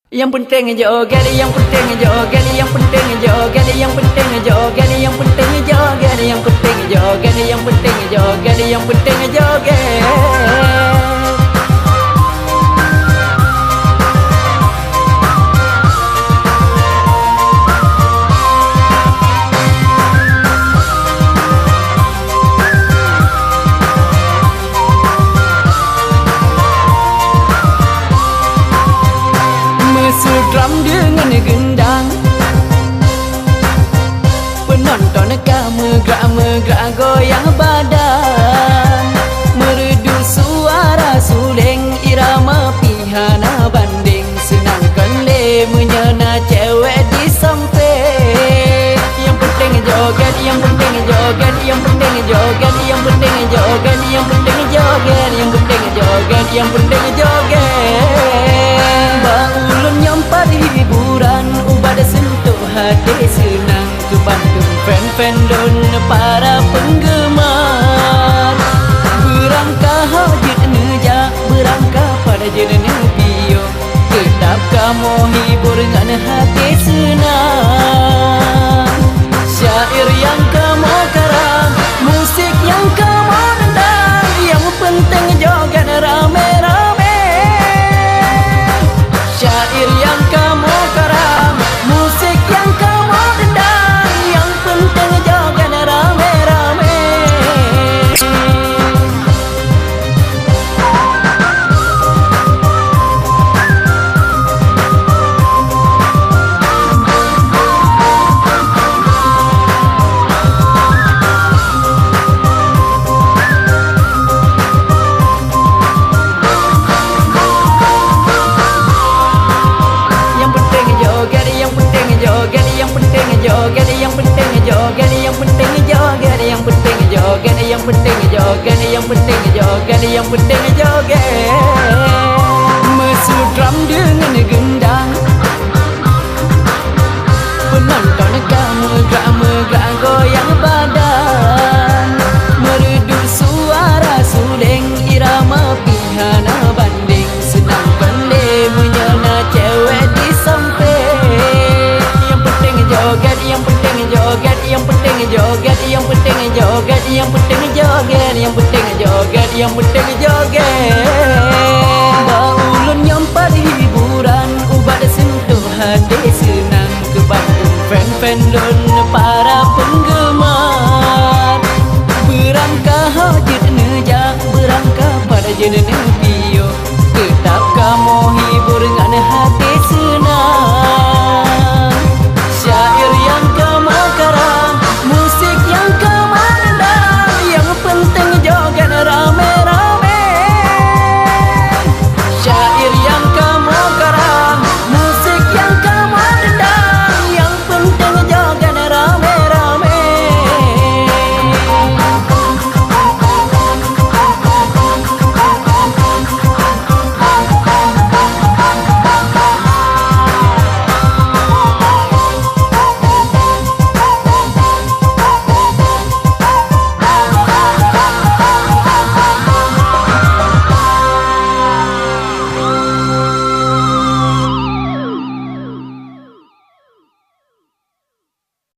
Yang penting joget, yang penting joget, yang penting joget, yang penting joget, yang penting joget, yang penting joget, yang penting joget, yang penting joget. Drum dengan gendang, penonton gerak goyang badan, merdu suara suleng irama pihana banding, senangkan le menyena cewek di samping. Yang penting joget, yang penting joget, yang penting joget, yang penting joget, yang penting joget, yang penting joget, yang penting joget. Ulun nyampat hiburan, ubah sentuh hati senang ke Bandung, fan-fan don para penggemar. Berangkah hajit neja, berangkah pada jenengan bio, tetap kamu hibur dengan hati senang. Syair yang kamu karang, musik yang kamu rendang, yang penting joget rame-rame. Syair yang kamu karang, musik yang kamu dendang, yang penting joget rame-rame. Yang penting joget, yang penting joget, yang penting joget, yang penting joget, yang penting joget, yang penting joget, yang penting joget. Mesu drum dengan gendang, penonton gerak goyang badan, merdu suara suleng irama pihana banding, senangkan le menyena cewek di samping. Joget, yang penting joget, yang penting joget, yang penting joget, yang penting joget, yang penting joget, yang penting joget. Ulun nyampat hiburan, ubah sentuh hati senang ke Bandung, fan-fan don para penggemar. Berangkah hajit neja, berangkah pada jenengan